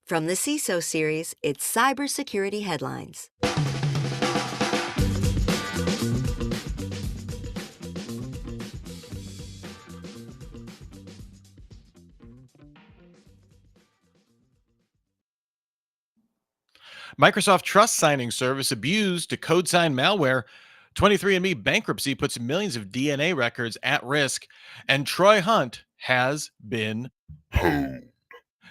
From the CISO Series, it's cybersecurity headlines. Microsoft Trust Signing Service abused to code sign malware. 23andMe bankruptcy puts millions of DNA records at risk. And Troy Hunt has been honed.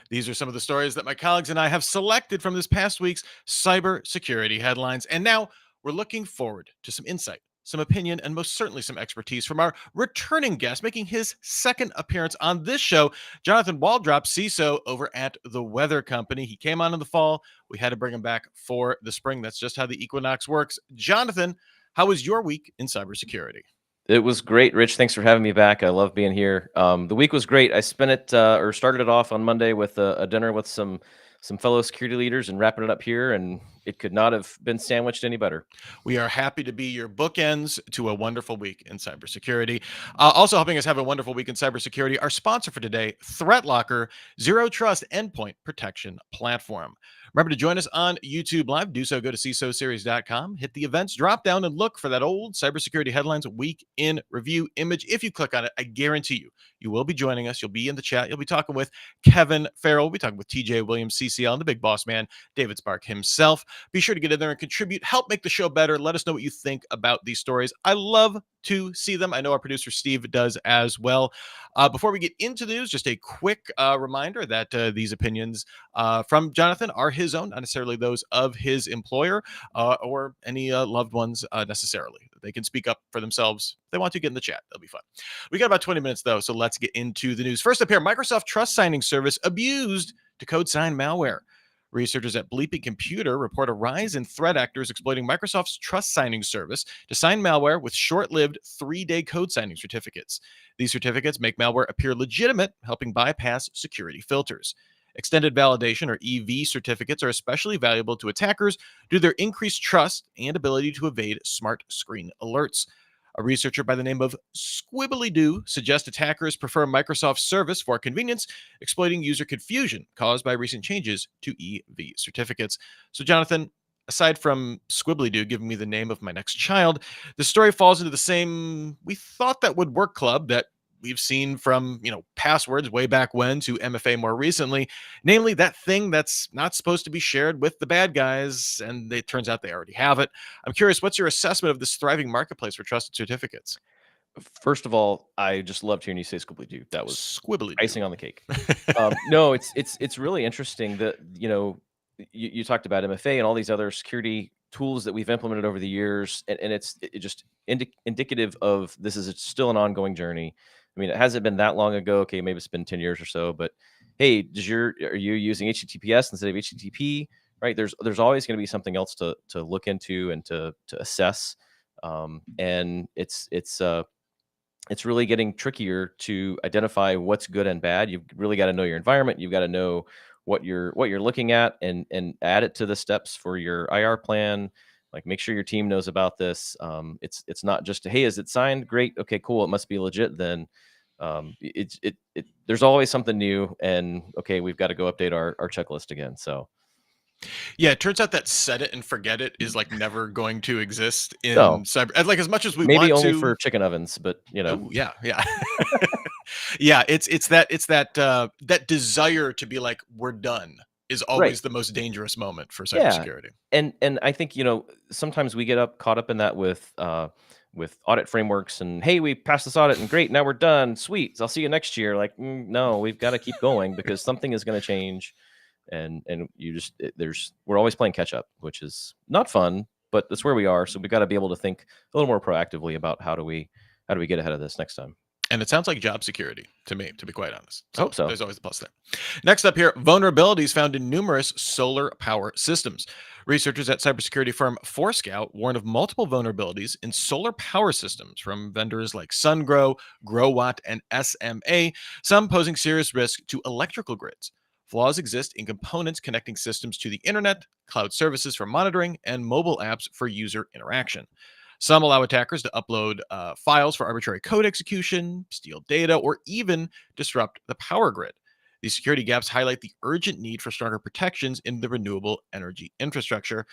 These are some of the stories that my colleagues and I have selected from this past week's cybersecurity headlines. And now we're looking forward to some insight, some opinion, and most certainly some expertise from our returning guest, making his second appearance on this show, Jonathan Waldrop, CISO over at the Weather Company. He came on in the fall. We had to bring him back for the spring. That's just how the equinox works. Jonathan, how was your week in cybersecurity? It was great, Rich. Thanks for having me back. I love being here. The week was great. I spent it or started it off on Monday with a dinner with some fellow security leaders and wrapping it up here, and it could not have been sandwiched any better. We are happy to be your bookends to a wonderful week in cybersecurity. Also helping us have a wonderful week in cybersecurity, our sponsor for today, ThreatLocker, Zero Trust Endpoint Protection Platform. Remember to join us on YouTube Live. Do so. Go to CISOSeries.com, hit the events drop down, and look for that old cybersecurity headlines week in review image. If you click on it, I guarantee you will be joining us. You'll be in the chat. You'll be talking with Kevin Farrell. We'll be talking with TJ Williams, CCL, and the big boss man, David Spark himself. Be sure to get in there and contribute. Help make the show better. Let us know what you think about these stories. I love to see them. I know our producer Steve does as well. Before we get into the news, just a quick reminder that these opinions from Jonathan are his own, not necessarily those of his employer or any loved ones necessarily. They can speak up for themselves. If they want to get in the chat, that'll be fun. We got about 20 minutes though, so let's get into the news. First up here, Microsoft Trust Signing Service abused to code sign malware. Researchers at Bleeping Computer report a rise in threat actors exploiting Microsoft's Trust Signing Service to sign malware with short-lived 3-day code signing certificates. These certificates make malware appear legitimate, helping bypass security filters. Extended validation, or EV certificates, are especially valuable to attackers due to their increased trust and ability to evade smart screen alerts. A researcher by the name of Squibbly Doo suggests attackers prefer Microsoft's service for convenience, exploiting user confusion caused by recent changes to EV certificates. So, Jonathan, aside from Squibbly Doo giving me the name of my next child, the story falls into the same "we thought that would work" club that we've seen from, passwords way back when to MFA more recently, namely that thing that's not supposed to be shared with the bad guys, and it turns out they already have it. I'm curious, what's your assessment of this thriving marketplace for trusted certificates? First of all, I just loved hearing you say "squibbly doo." That was Squibbly icing on the cake. No, it's really interesting that you talked about MFA and all these other security tools that we've implemented over the years, and it's just indicative of this is still an ongoing journey. I mean, it hasn't been that long ago. Okay, maybe it's been 10 years or so, but hey, are you using HTTPS instead of HTTP? Right? There's always going to be something else to look into and to assess, and it's really getting trickier to identify what's good and bad. You've really got to know your environment. You've got to know what you're looking at and add it to the steps for your IR plan. Like, make sure your team knows about this. It's not just, hey, is it signed? Great. Okay, cool. It must be legit then. There's always something new, and okay, we've got to go update our checklist again. So yeah, it turns out that set it and forget it is like never going to exist in No. cyber. And like, as much as we maybe want only to, for chicken ovens, but oh, yeah. Yeah, it's that desire to be like, we're done, is always Right. the most dangerous moment for Yeah. cybersecurity. And I think, sometimes we get caught up in that with audit frameworks and, hey, we passed this audit and great, now we're done. Sweet. I'll see you next year. Like, no, we've got to keep going because something is going to change. And we're always playing catch up, which is not fun, but that's where we are. So we got to be able to think a little more proactively about how do we get ahead of this next time. And it sounds like job security to me, to be quite honest. I hope so. There's always a plus there. Next up here, vulnerabilities found in numerous solar power systems. Researchers at cybersecurity firm Forescout warn of multiple vulnerabilities in solar power systems from vendors like SunGrow, GrowWatt, and SMA, some posing serious risk to electrical grids. Flaws exist in components connecting systems to the internet, cloud services for monitoring, and mobile apps for user interaction. Some allow attackers to upload files for arbitrary code execution, steal data, or even disrupt the power grid. These security gaps highlight the urgent need for stronger protections in the renewable energy infrastructure.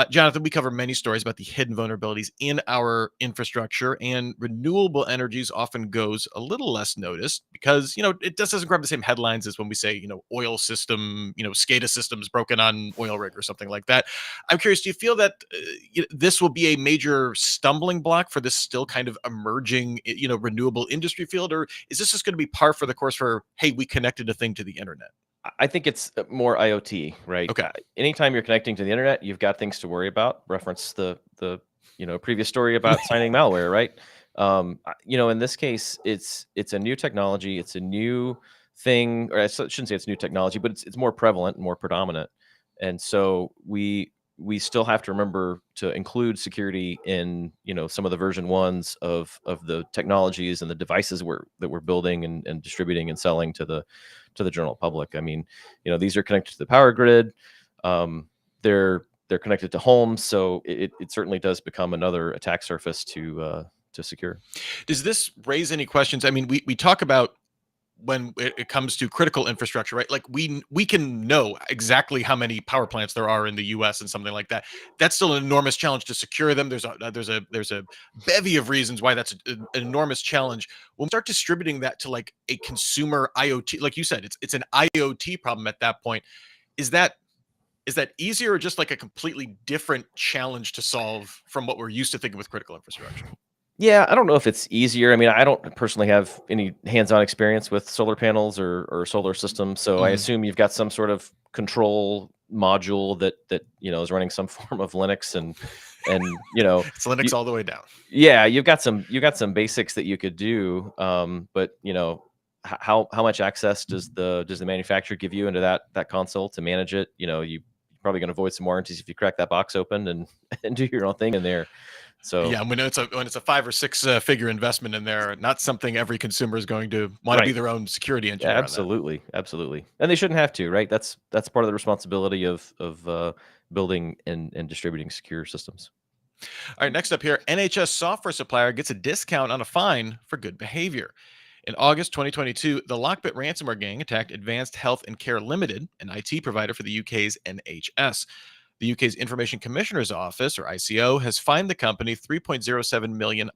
Jonathan, we cover many stories about the hidden vulnerabilities in our infrastructure, and renewable energies often goes a little less noticed because, it just doesn't grab the same headlines as when we say, oil system, SCADA systems broken on oil rig or something like that. I'm curious, do you feel that this will be a major stumbling block for this still kind of emerging, renewable industry field, or is this just going to be par for the course for, hey, we connected a thing to the internet? I think it's more IoT, right? Okay. Anytime you're connecting to the internet, you've got things to worry about. Reference the previous story about signing malware, right? In this case, it's a new technology, it's a new thing, or shouldn't say it's new technology, but it's more prevalent, more predominant, and so we still have to remember to include security in some of the version ones of the technologies and the devices that we're building and distributing and selling to the general public. I mean, these are connected to the power grid. They're connected to homes, so it certainly does become another attack surface to secure. Does this raise any questions? I mean, we talk about when it comes to critical infrastructure, right? Like we can know exactly how many power plants there are in the U.S. and something like that. That's still an enormous challenge to secure them. There's a bevy of reasons why that's an enormous challenge. When we start distributing that to like a consumer IoT, like you said, it's an IoT problem at that point. Is that is that easier or just like a completely different challenge to solve from what we're used to thinking with critical infrastructure? Yeah, I don't know if it's easier. I mean, I don't personally have any hands-on experience with solar panels or solar systems, so I Mhm. assume you've got some sort of control module that is running some form of Linux and It's Linux you, all the way down. yeah, you've got some basics that you could do, but how much access does the manufacturer give you into that console to manage it? You probably going to avoid some warranties if you crack that box open and and do your own thing in there. So Yeah, when it's a 5 or 6 figure investment in there, not something every consumer is going to want to be right. their own security Yeah, engineer on that. absolutely, absolutely, and they shouldn't have to, right? That's part of the responsibility of building and distributing secure systems. All right, next up here, NHS software supplier gets a discount on a fine for good behavior. In August 2022, the Lockbit ransomware gang attacked Advanced Health and Care Limited, an IT provider for the UK's NHS. The UK's Information Commissioner's Office, or ICO, has fined the company £3.07 million,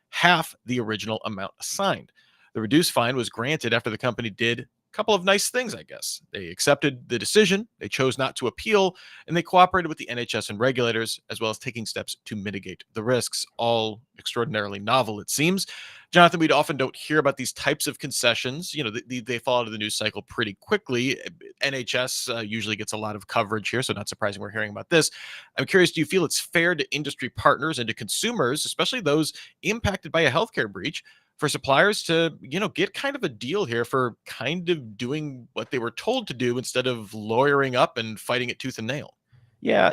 half the original amount assigned. The reduced fine was granted after the company did a couple of nice things, I guess. They accepted the decision, they chose not to appeal, and they cooperated with the NHS and regulators, as well as taking steps to mitigate the risks. All extraordinarily novel, it seems. Jonathan, we often don't hear about these types of concessions. They fall out of the news cycle pretty quickly. NHS usually gets a lot of coverage here, so not surprising we're hearing about this. I'm curious, do you feel it's fair to industry partners and to consumers, especially those impacted by a healthcare breach, for suppliers to, get kind of a deal here for kind of doing what they were told to do instead of lawyering up and fighting it tooth and nail? Yeah,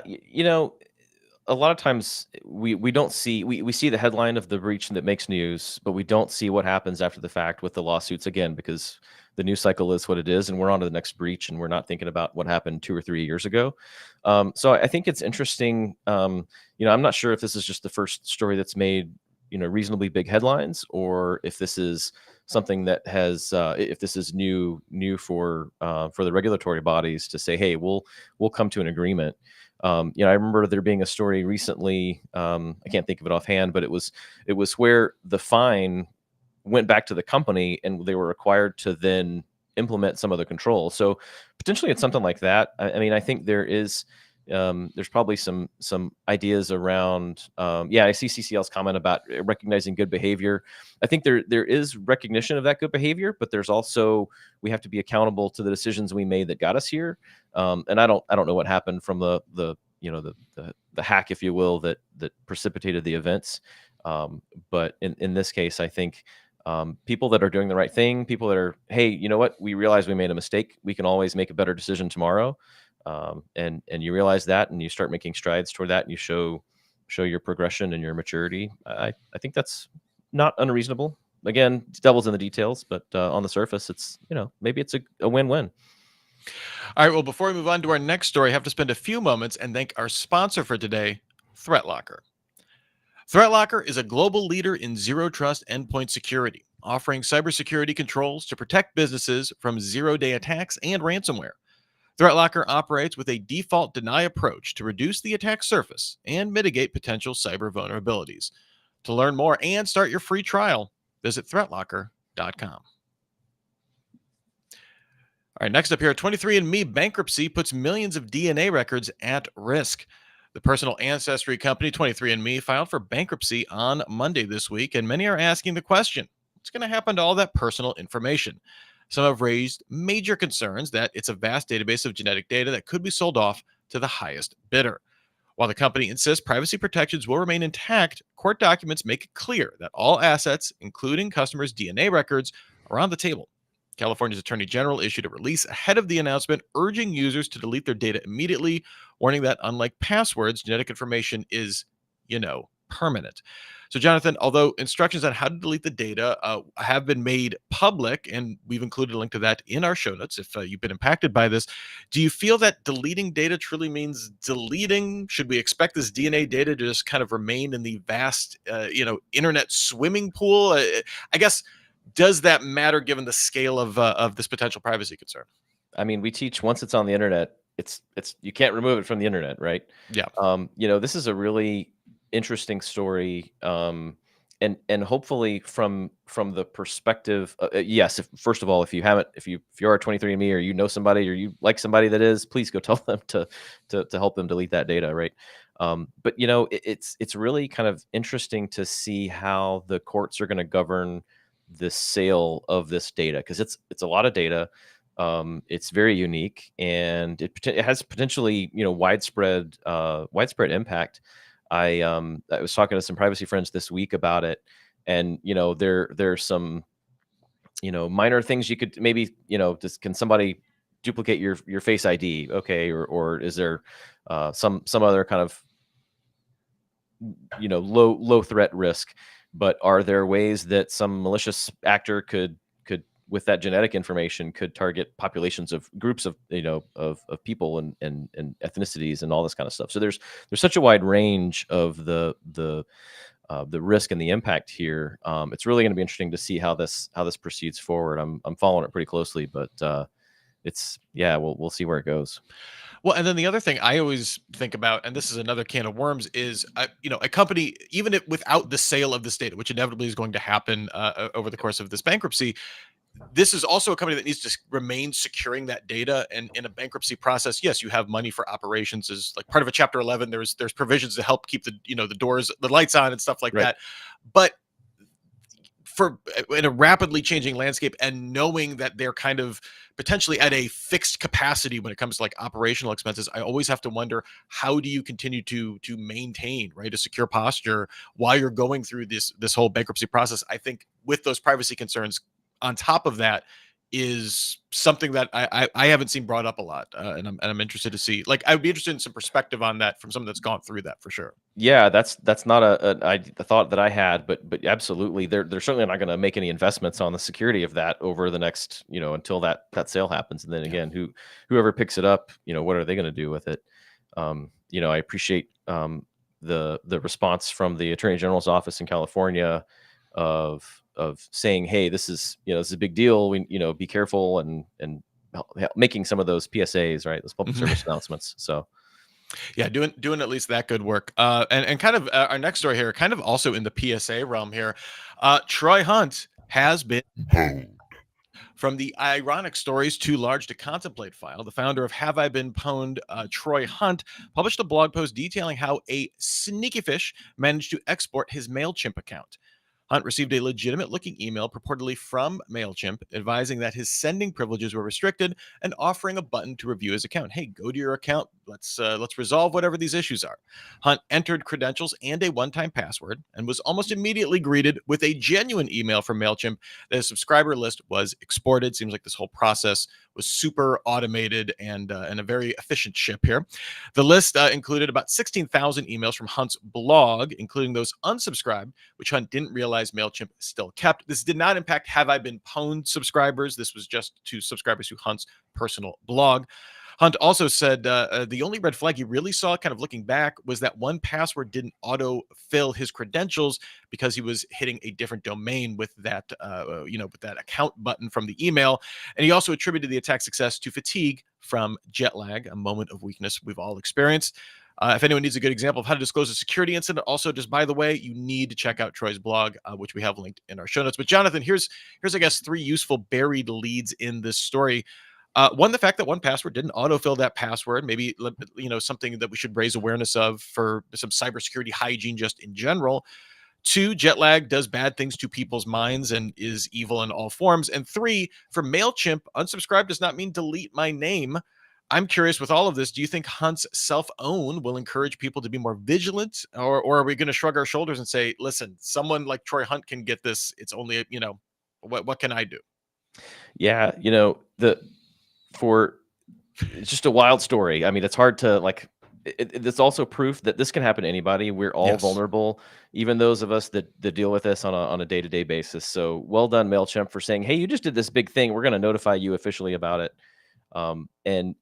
a lot of times we don't see we see the headline of the breach that makes news, but we don't see what happens after the fact with the lawsuits again because the news cycle is what it is, and we're on to the next breach, and we're not thinking about what happened 2 or 3 years ago. So I think it's interesting. I'm not sure if this is just the first story that's made reasonably big headlines, or if this is something that has if this is new for the regulatory bodies to say, hey, we'll come to an agreement. I remember there being a story recently. I can't think of it offhand, but it was where the fine went back to the company, and they were required to then implement some of the controls. So potentially, it's something like that. I mean, I think there's probably some ideas around. Yeah, I see CCL's comment about recognizing good behavior. I think there is recognition of that good behavior, but there's also we have to be accountable to the decisions we made that got us here. And I don't know what happened from the hack, if you will, that precipitated the events. But in this case, I think people that are doing the right thing, people that are, hey, you know what, we realize we made a mistake. We can always make a better decision tomorrow. And you realize that, and you start making strides toward that, and you show your progression and your maturity. I think that's not unreasonable. Again, devil's in the details, but on the surface, it's maybe it's a win-win. All right, well, before we move on to our next story, I have to spend a few moments and thank our sponsor for today, ThreatLocker. ThreatLocker is a global leader in zero trust endpoint security, offering cybersecurity controls to protect businesses from zero-day attacks and ransomware. ThreatLocker operates with a default deny approach to reduce the attack surface and mitigate potential cyber vulnerabilities. To learn more and start your free trial, visit threatlocker.com. All right, next up here, 23andMe bankruptcy puts millions of DNA records at risk. The personal ancestry company 23andMe filed for bankruptcy on Monday this week, and many are asking the question, what's going to happen to all that personal information? Some have raised major concerns that it's a vast database of genetic data that could be sold off to the highest bidder. While the company insists privacy protections will remain intact, court documents make it clear that all assets, including customers' DNA records, are on the table. California's Attorney General issued a release ahead of the announcement, urging users to delete their data immediately, warning that unlike passwords, genetic information is, permanent. So, Jonathan, although instructions on how to delete the data have been made public, and we've included a link to that in our show notes if you've been impacted by this, do you feel that deleting data truly means deleting? Should we expect this DNA data to just kind of remain in the vast, internet swimming pool? I guess, does that matter given the scale of this potential privacy concern? I mean, we teach once it's on the internet, it's you can't remove it from the internet, right? Yeah. This is a really interesting story, and hopefully from the perspective, yes. First of all, if you're a 23andMe or you know somebody or you like somebody that is, please go tell them to help them delete that data, right? But it's really kind of interesting to see how the courts are going to govern the sale of this data, because it's a lot of data. It's very unique, and it has potentially widespread impact. I was talking to some privacy friends this week about it, and there's some minor things you could maybe just, can somebody duplicate your Face ID? Okay, or is there some other kind of low threat risk? But are there ways that some malicious actor could with that genetic information could target populations of groups of of people and ethnicities and all this kind of stuff? So there's such a wide range of the risk and the impact here. It's really going to be interesting to see how this proceeds forward. I'm following it pretty closely, but we'll see where it goes. Well, and then the other thing I always think about, and this is another can of worms, is a company, even if without the sale of this data, which inevitably is going to happen over the course of this bankruptcy, this is also a company that needs to remain securing that data. And in a bankruptcy process, yes, you have money for operations as like part of a Chapter 11. There's provisions to help keep the the doors, the lights on, and stuff like Right. that. But in a rapidly changing landscape, and knowing that they're kind of potentially at a fixed capacity when it comes to like operational expenses, I always have to wonder, how do you continue to maintain, right, a secure posture while you're going through this whole bankruptcy process? I think with those privacy concerns on top of that is something that I haven't seen brought up a lot, and I'm interested to see. Like, I would be interested in some perspective on that from someone that's gone through that for sure. Yeah, that's not a thought that I had, but absolutely, they're certainly not going to make any investments on the security of that over the next until that sale happens, and then again, whoever picks it up, what are they going to do with it? I appreciate the response from the Attorney General's office in California of saying, hey, this is a big deal. We be careful, and making some of those PSAs, right, those public Mhm. service announcements. So. Yeah, doing at least that good work. And kind of our next story here, kind of also in the PSA realm here. Troy Hunt has been from the ironic stories too large to contemplate file. The founder of Have I Been Pwned, Troy Hunt, published a blog post detailing how a sneaky fish managed to export his MailChimp account. Hunt received a legitimate looking email purportedly from MailChimp advising that his sending privileges were restricted and offering a button to review his account. Hey, go to your account. Let's resolve whatever these issues are. Hunt entered credentials and a one-time password and was almost immediately greeted with a genuine email from MailChimp that his subscriber list was exported. Seems like this whole process was super automated and a very efficient ship here. The list included about 16,000 emails from Hunt's blog, including those unsubscribed, which Hunt didn't realize MailChimp still kept. This did not impact Have I Been Pwned subscribers. This was just to subscribers to Hunt's personal blog. Hunt also said the only red flag he really saw, kind of looking back, was that 1Password didn't auto-fill his credentials because he was hitting a different domain with that, with that account button from the email. And he also attributed the attack success to fatigue from jet lag, a moment of weakness we've all experienced. If anyone needs a good example of how to disclose a security incident, also, just by the way, you need to check out Troy's blog, which we have linked in our show notes. But Jonathan, here's I guess 3 useful buried leads in this story. One, the fact that 1Password didn't autofill that password, maybe something that we should raise awareness of for some cybersecurity hygiene just in general. 2, jet lag does bad things to people's minds and is evil in all forms. And 3, for MailChimp, unsubscribe does not mean delete my name. I'm curious, with all of this, do you think Hunt's self-own will encourage people to be more vigilant, or are we going to shrug our shoulders and say, listen, someone like Troy Hunt can get this. It's only, what can I do? Yeah, for it's just a wild story. I mean, it's hard to like. It's also proof that this can happen to anybody. We're all Yes. vulnerable, even those of us that deal with this on a day-to-day basis. So well done, Mailchimp, for saying, "Hey, you just did this big thing. We're going to notify you officially about it." And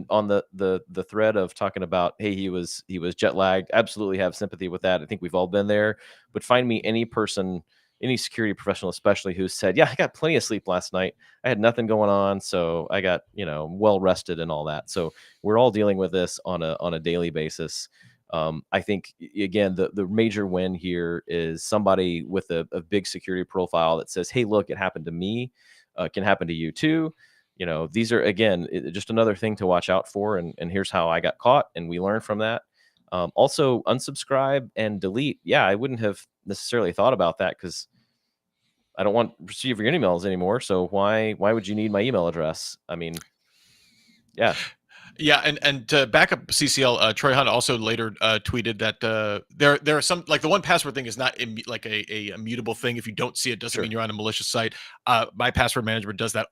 on the thread of talking about, hey, he was jet lagged. Absolutely have sympathy with that. I think we've all been there. But find me any person, any security professional, especially, who said, yeah, I got plenty of sleep last night. I had nothing going on, so I got well rested and all that. So we're all dealing with this on a daily basis. I think again the major win here is somebody with a big security profile that says, hey, look, it happened to me. It can happen to you too. These are, again, just another thing to watch out for. And here's how I got caught, and we learn from that. Also, unsubscribe and delete. Yeah, I wouldn't have necessarily thought about that because I don't want to receive your emails anymore. So why would you need my email address? I mean, yeah, Yeah, and to back up CCL, Troy Hunt also later tweeted that there are some, like, the 1Password thing is not like a immutable thing. If you don't see it, doesn't sure. mean you're on a malicious site. My password manager does that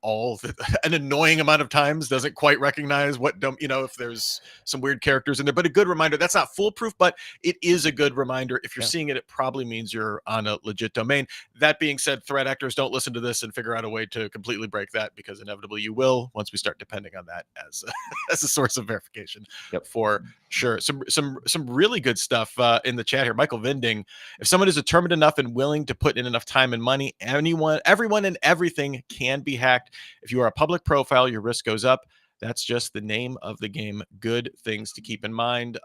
an annoying amount of times. Doesn't quite recognize if there's some weird characters in there. But a good reminder. That's not foolproof, but it is a good reminder. If you're Yeah. seeing it, it probably means you're on a legit domain. That being said, threat actors, don't listen to this and figure out a way to completely break that, because inevitably you will, once we start depending on that as as a source of verification. Yep. For sure. Some really good stuff in the chat here. Michael Vinding: if someone is determined enough and willing to put in enough time and money, everyone and everything can be hacked. If you are a public profile, your risk goes up. That's just the name of the game. Good things to keep in mind.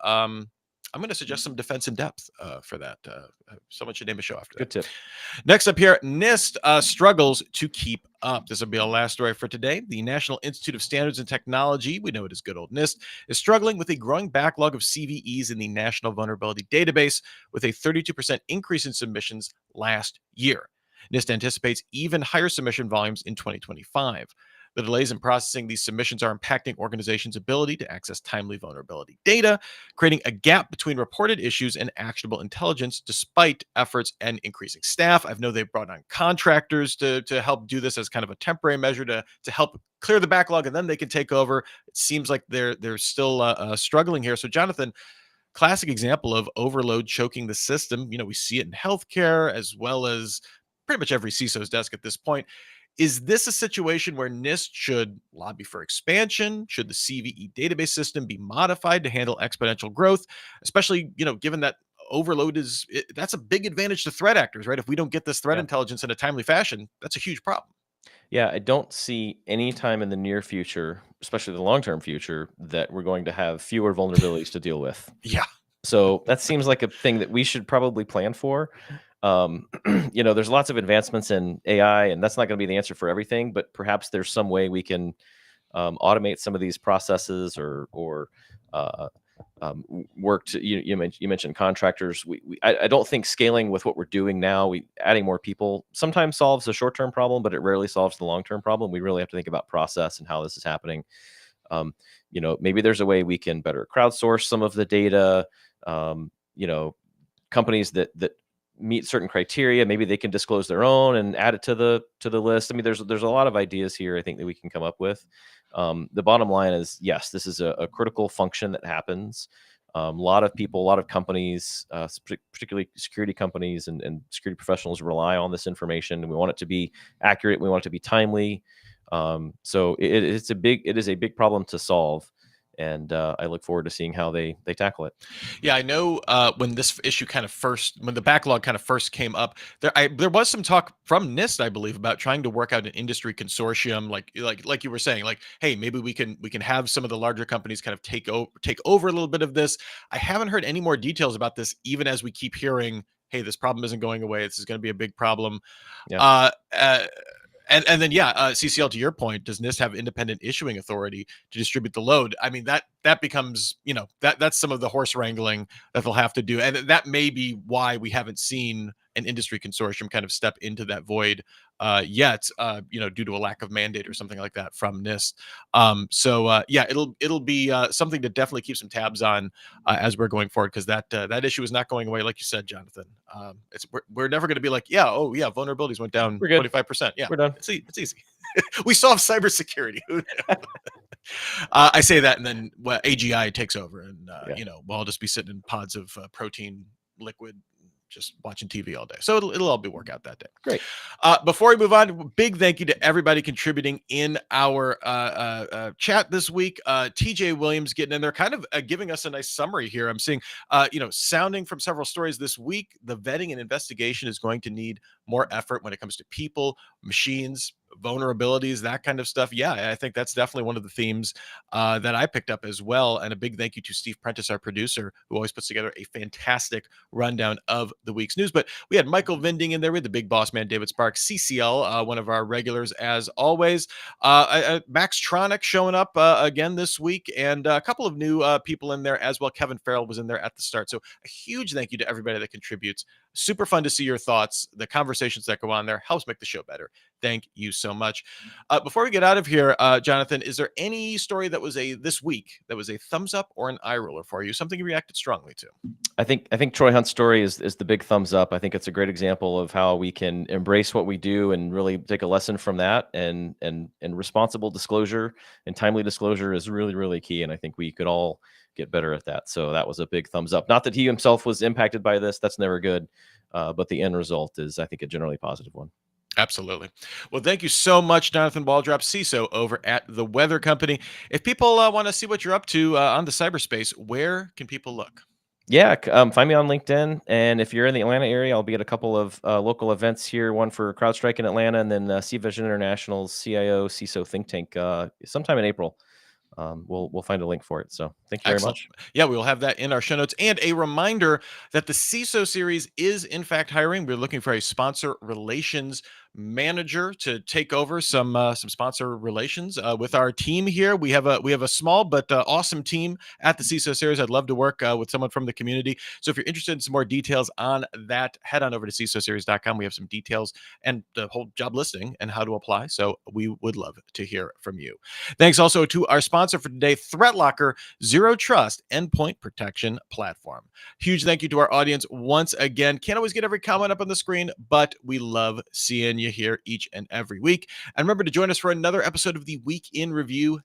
I'm going to suggest some defense in depth for that. Someone should name a show after that. Good tip. Next up here, NIST struggles to keep up. This will be our last story for today. The National Institute of Standards and Technology, we know it as good old NIST, is struggling with a growing backlog of CVEs in the National Vulnerability Database, with a 32% increase in submissions last year. NIST anticipates even higher submission volumes in 2025. The delays in processing these submissions are impacting organizations' ability to access timely vulnerability data, creating a gap between reported issues and actionable intelligence, despite efforts and increasing staff. I know they've brought on contractors to help do this as kind of a temporary measure to help clear the backlog, and then they can take over. It seems like they're still struggling here. So, Jonathan, classic example of overload choking the system. We see it in healthcare as well as pretty much every CISO's desk at this point. Is this a situation where NIST should lobby for expansion? Should the CVE database system be modified to handle exponential growth? Especially, given that overload that's a big advantage to threat actors, right? If we don't get this threat Yeah. intelligence in a timely fashion, that's a huge problem. Yeah, I don't see any time in the near future, especially the long-term future, that we're going to have fewer vulnerabilities to deal with. Yeah. So that seems like a thing that we should probably plan for. There's lots of advancements in AI, and that's not going to be the answer for everything. But perhaps there's some way we can automate some of these processes, or uh, work to. You mentioned contractors. I don't think scaling with what we're doing now, adding more people sometimes solves the short term problem, but it rarely solves the long term problem. We really have to think about process and how this is happening. Maybe there's a way we can better crowdsource some of the data. Um, you know, Companies that meet certain criteria, maybe they can disclose their own and add it to the list. I mean, there's a lot of ideas here, I think, that we can come up with. The bottom line is, yes, this is a critical function that happens. A lot of people, a lot of companies, particularly security companies and security professionals, rely on this information, and we want it to be accurate. We want it to be timely. So it is a big problem to solve. and I look forward to seeing how they tackle it. Yeah, I know when this issue when the backlog kind of first came up, there was some talk from NIST, I believe, about trying to work out an industry consortium, like you were saying, like, hey, maybe we can have some of the larger companies kind of take over a little bit of this. I haven't heard any more details about this, even as we keep hearing, hey, this problem isn't going away. This is going to be a big problem. Yeah. Uh, uh, and then CCL, to your point, does NIST have independent issuing authority to distribute the load? I mean, that becomes, that's some of the horse wrangling that they'll have to do, and that may be why we haven't seen an industry consortium kind of step into that void yet, due to a lack of mandate or something like that from NIST. It'll be something to definitely keep some tabs on as we're going forward, because that issue is not going away, like you said, Jonathan. We're never going to be like, vulnerabilities went down We're good. 25%. Yeah, We're done. it's easy. We solved cybersecurity. I say that, and then AGI takes over, and we'll all just be sitting in pods of protein liquid, just watching TV all day. So it'll all be work out that day. Great. Before we move on, big thank you to everybody contributing in our chat this week. TJ Williams getting in there, kind of giving us a nice summary here. I'm seeing, sounding from several stories this week, the vetting and investigation is going to need more effort when it comes to people, machines, vulnerabilities, that kind of stuff. Yeah, I think that's definitely one of the themes that I picked up as well. And a big thank you to Steve Prentice, our producer, who always puts together a fantastic rundown of the week's news. But we had Michael Vinding in there with the big boss man, David Sparks, CCL, one of our regulars as always. Max Tronic showing up again this week, and a couple of new people in there as well. Kevin Farrell was in there at the start. So a huge thank you to everybody that contributes. Super fun to see your thoughts. The conversations that go on there helps make the show better. Thank you so much. Before we get out of here, Jonathan, is there any story that was this week that was a thumbs up or an eye roller for you? Something you reacted strongly to? I think Troy Hunt's story is the big thumbs up. I think it's a great example of how we can embrace what we do and really take a lesson from that. And responsible disclosure and timely disclosure is really, really key. And I think we could all get better at that. So that was a big thumbs up. Not that he himself was impacted by this. That's never good. But the end result is, I think, a generally positive one. Absolutely. Well, thank you so much, Jonathan Waldrop, CISO over at The Weather Company. If people want to see what you're up to on the cyberspace, where can people look? Yeah, find me on LinkedIn. And if you're in the Atlanta area, I'll be at a couple of local events here, one for CrowdStrike in Atlanta, and then C-Vision International's CIO CISO think tank sometime in April. We'll find a link for it. So thank you very much. Yeah, we will have that in our show notes. And a reminder that the CISO series is in fact hiring. We're looking for a sponsor relations manager to take over some sponsor relations with our team here. We have a small but awesome team at the CISO series. I'd love to work with someone from the community. So if you're interested in some more details on that, head on over to CISOseries.com. We have some details and the whole job listing and how to apply. So we would love to hear from you. Thanks also to our sponsor for today, ThreatLocker, Zero Trust Endpoint Protection Platform. Huge thank you to our audience once again. Can't always get every comment up on the screen, but we love seeing you here each and every week. And remember to join us for another episode of the Week in Review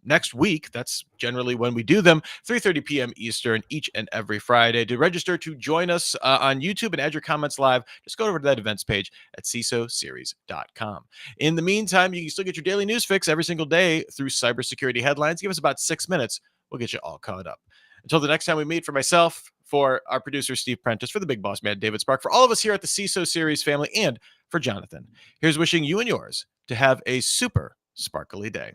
next week. That's generally when we do them, 3:30 p.m. Eastern each and every Friday. To register to join us on YouTube and add your comments live, just go over to that events page at CISOseries.com. In the meantime, you can still get your daily news fix every single day through cybersecurity headlines. Give us about 6 minutes. We'll get you all caught up. Until the next time we meet, for myself, for our producer, Steve Prentice, for the big boss man, David Spark, for all of us here at the CISO Series family, and for Jonathan, here's wishing you and yours to have a super sparkly day.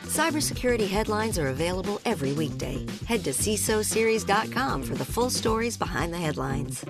Cybersecurity headlines are available every weekday. Head to CISOseries.com for the full stories behind the headlines.